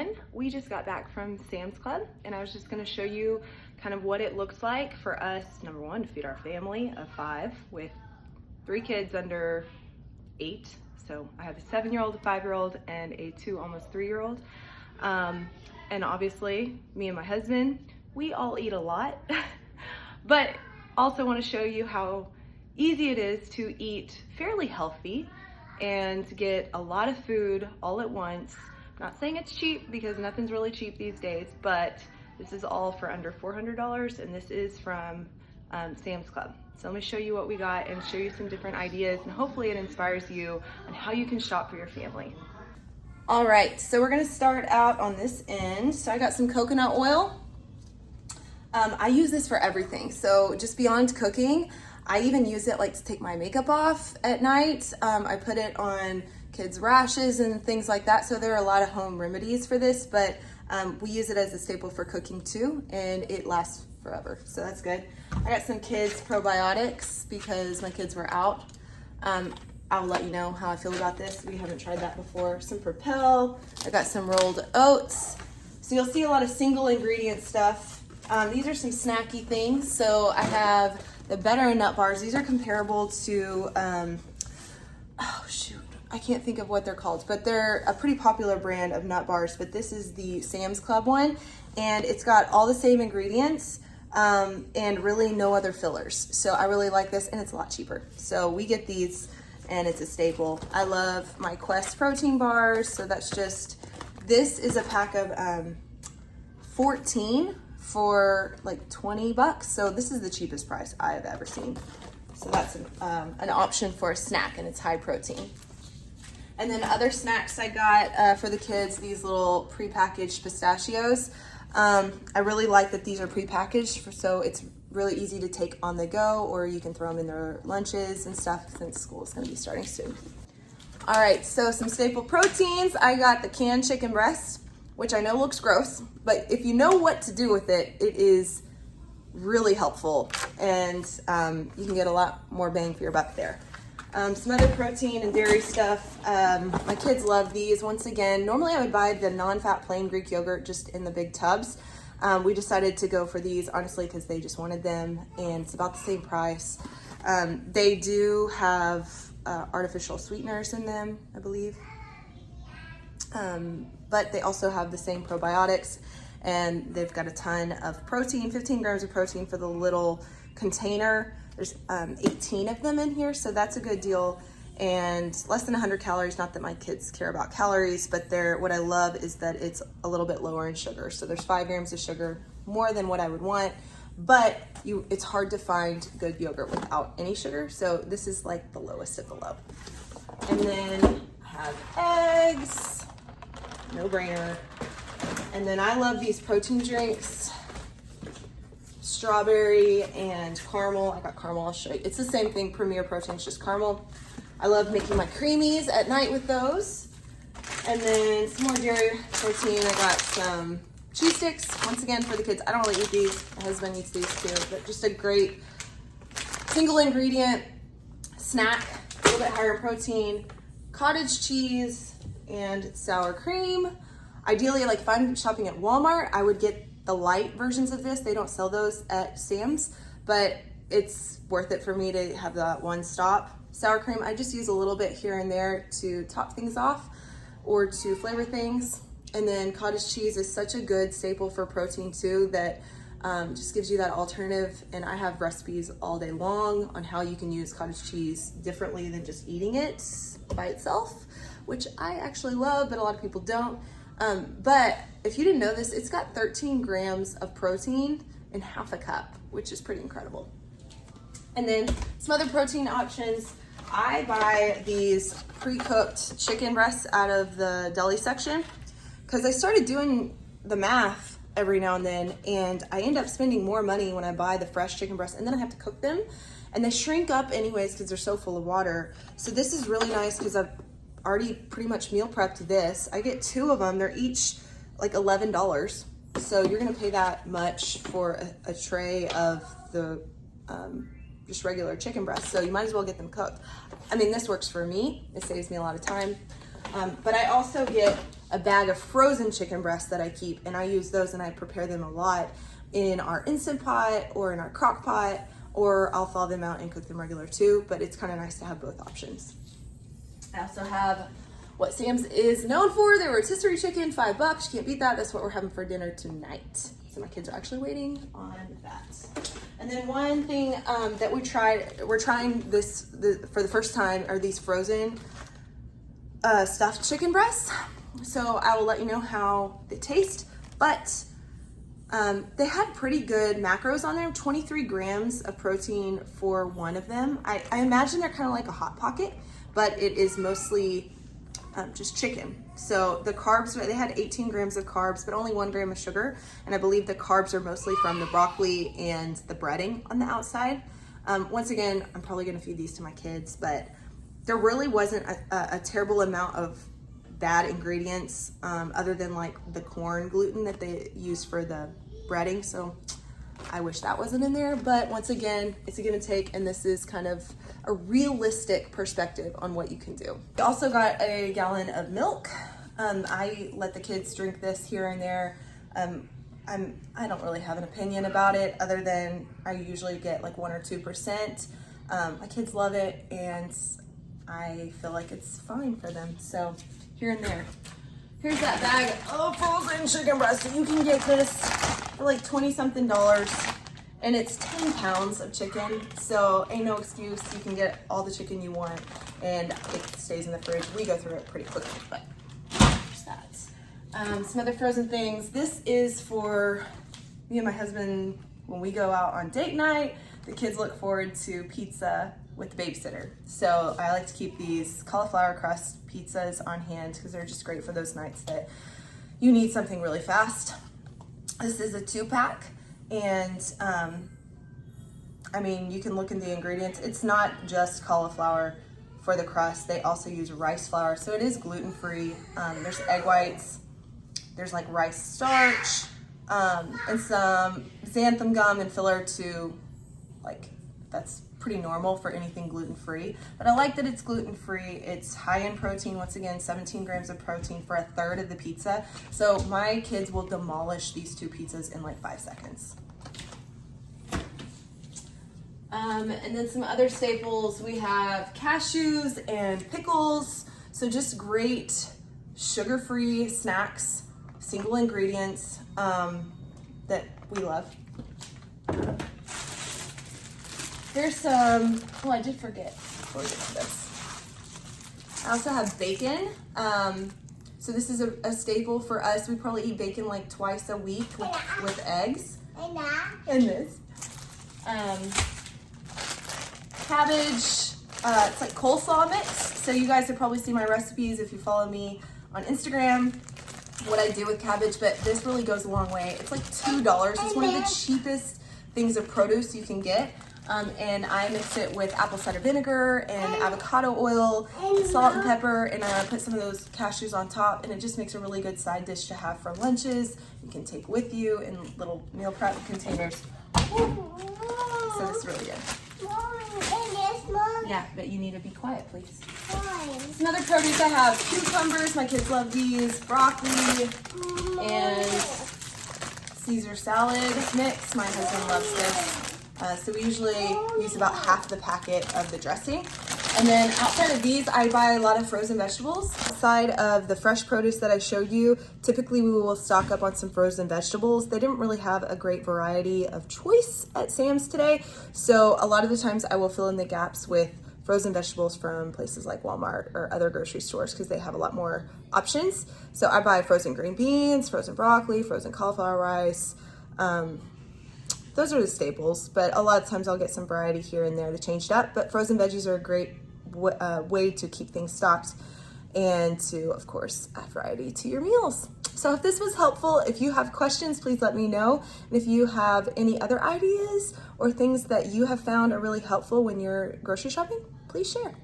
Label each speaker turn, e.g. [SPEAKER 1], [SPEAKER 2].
[SPEAKER 1] everyone. We just got back from Sam's Club and I was just going to show you kind of what it looks like for us, number one, to feed our family of 5 with 3 kids under 8. So I have a 7-year-old, a 5-year-old, and a 2, almost 3-year-old. And obviously me and my husband, we all eat a lot, but also want to show you how easy it is to eat fairly healthy and get a lot of food all at once. Not saying it's cheap because nothing's really cheap these days, but this is all for under $400 and this is from Sam's Club. So let me show you what we got and show you some different ideas and hopefully it inspires you on how you can shop for your family. All right, so we're gonna start out on this end. So I got some coconut oil. I use this for everything. So just beyond cooking, I even use it like to take my makeup off at night. I put it on kids' rashes and things like that. So there are a lot of home remedies for this, but we use it as a staple for cooking too, and it lasts forever. So that's good. I got some kids probiotics because my kids were out. I'll let you know how I feel about this. We haven't tried that before. Some Propel. I got some rolled oats. So you'll see a lot of single ingredient stuff. These are some snacky things. So I have the Better nut bars. These are comparable to, oh shoot, I can't think of what they're called, but they're a pretty popular brand of nut bars, but this is the Sam's Club one, and it's got all the same ingredients and really no other fillers. So I really like this, and it's a lot cheaper. So we get these, and it's a staple. I love my Quest protein bars, so that's just, this is a pack of 14 for like 20 bucks. So this is the cheapest price I have ever seen. So that's an option for a snack, and it's high protein. And then other snacks I got for the kids, these little prepackaged pistachios. I really like that these are prepackaged, so it's really easy to take on the go, or you can throw them in their lunches and stuff since school is gonna be starting soon. All right, so some staple proteins. I got the canned chicken breast, which I know looks gross, but if you know what to do with it, it is really helpful, and you can get a lot more bang for your buck there. Some other protein and dairy stuff. My kids love these. Once again, normally I would buy the non-fat plain Greek yogurt just in the big tubs. We decided to go for these, honestly, because they just wanted them, and it's about the same price. They do have artificial sweeteners in them, I believe. But they also have the same probiotics, and they've got a ton of protein, 15 grams of protein for the little container. There's 18 of them in here, so that's a good deal, and less than 100 calories. Not that my kids care about calories, but what I love is that it's a little bit lower in sugar. So there's 5 grams of sugar, more than what I would want, but it's hard to find good yogurt without any sugar, so this is like the lowest of the low. And then I have eggs, no brainer. And then I love these protein drinks, strawberry and caramel. I got caramel, I'll show you. It's the same thing, Premier Protein, it's just caramel. I love making my creamies at night with those. And then some more dairy protein. I got some cheese sticks, once again for the kids. I don't really eat these, my husband eats these too, but just a great single ingredient snack, a little bit higher protein, cottage cheese and sour cream. Ideally, like if I'm shopping at Walmart, I would get the light versions of this. They don't sell those at Sam's, but it's worth it for me to have that one stop. Sour cream, I just use a little bit here and there to top things off or to flavor things. And then cottage cheese is such a good staple for protein too, that just gives you that alternative. And I have recipes all day long on how you can use cottage cheese differently than just eating it by itself, which I actually love, but a lot of people don't. But if you didn't know this, it's got 13 grams of protein in half a cup, which is pretty incredible. And then some other protein options. I buy these pre-cooked chicken breasts out of the deli section because I started doing the math every now and then, and I end up spending more money when I buy the fresh chicken breasts, and then I have to cook them, and they shrink up anyways because they're so full of water. So this is really nice because I've already pretty much meal prepped this. I get 2 of them. They're each like $11. So you're gonna pay that much for a tray of the just regular chicken breasts. So you might as well get them cooked. I mean, this works for me. It saves me a lot of time. But I also get a bag of frozen chicken breasts that I keep, and I use those and I prepare them a lot in our Instant Pot or in our crock pot, or I'll thaw them out and cook them regular too, but it's kind of nice to have both options. I also have what Sam's is known for, their rotisserie chicken, $5. You can't beat that. That's what we're having for dinner tonight. So my kids are actually waiting on that. And then one thing that we're trying this for the first time are these frozen stuffed chicken breasts. So I will let you know how they taste, but they had pretty good macros on there, 23 grams of protein for one of them. I imagine they're kind of like a Hot Pocket, but it is mostly just chicken. So the carbs, they had 18 grams of carbs, but only 1 gram of sugar. And I believe the carbs are mostly from the broccoli and the breading on the outside. Once again, I'm probably gonna feed these to my kids, but there really wasn't a terrible amount of bad ingredients other than like the corn gluten that they use for the breading. So I wish that wasn't in there, but once again, it's a give and take, and this is kind of a realistic perspective on what you can do. We also got a gallon of milk. I let the kids drink this here and there. I don't really have an opinion about it other than I usually get like 1 or 2%. My kids love it, and I feel like it's fine for them. So here and there. Here's that bag of frozen chicken breast. So you can get this for like 20-something dollars, and it's 10 pounds of chicken. So ain't no excuse. You can get all the chicken you want, and it stays in the fridge. We go through it pretty quickly, but there's that. Some other frozen things. This is for me and my husband when we go out on date night. The kids look forward to pizza with the babysitter. So I like to keep these cauliflower crust pizzas on hand because they're just great for those nights that you need something really fast. This is a 2-pack, and I mean, you can look in the ingredients. It's not just cauliflower for the crust. They also use rice flour, so it is gluten-free. There's egg whites, there's like rice starch, and some xanthan gum and filler too. Like, that's pretty normal for anything gluten-free, but I like that it's gluten-free. It's high in protein. Once again, 17 grams of protein for 1/3 of the pizza. So my kids will demolish these 2 pizzas in like 5 seconds. And then some other staples. We have cashews and pickles. So just great sugar-free snacks, single ingredients that we love. Here's some, oh, I did forget before we get to this. I also have bacon. So this is a staple for us. We probably eat bacon like twice a week with eggs. And this. Cabbage, it's like coleslaw mix. So you guys have probably seen my recipes if you follow me on Instagram, what I do with cabbage, but this really goes a long way. It's like $2. It's one of the cheapest things of produce you can get. And I mix it with apple cider vinegar and avocado oil, salt and pepper, and I put some of those cashews on top, and it just makes a really good side dish to have for lunches. You can take with you in little meal prep containers. So this is really good. Yeah, but you need to be quiet, please. Some other produce I have: cucumbers, my kids love these, broccoli, and Caesar salad mix. My husband loves this. So we usually use about half the packet of the dressing. And then outside of these, I buy a lot of frozen vegetables. Outside of the fresh produce that I showed you, typically we will stock up on some frozen vegetables. They didn't really have a great variety of choice at Sam's today. So a lot of the times I will fill in the gaps with frozen vegetables from places like Walmart or other grocery stores because they have a lot more options. So I buy frozen green beans, frozen broccoli, frozen cauliflower rice. Those are the staples, but a lot of times I'll get some variety here and there to change it up. But frozen veggies are a great way to keep things stocked and to, of course, add variety to your meals. So if this was helpful, if you have questions, please let me know. And if you have any other ideas or things that you have found are really helpful when you're grocery shopping, please share.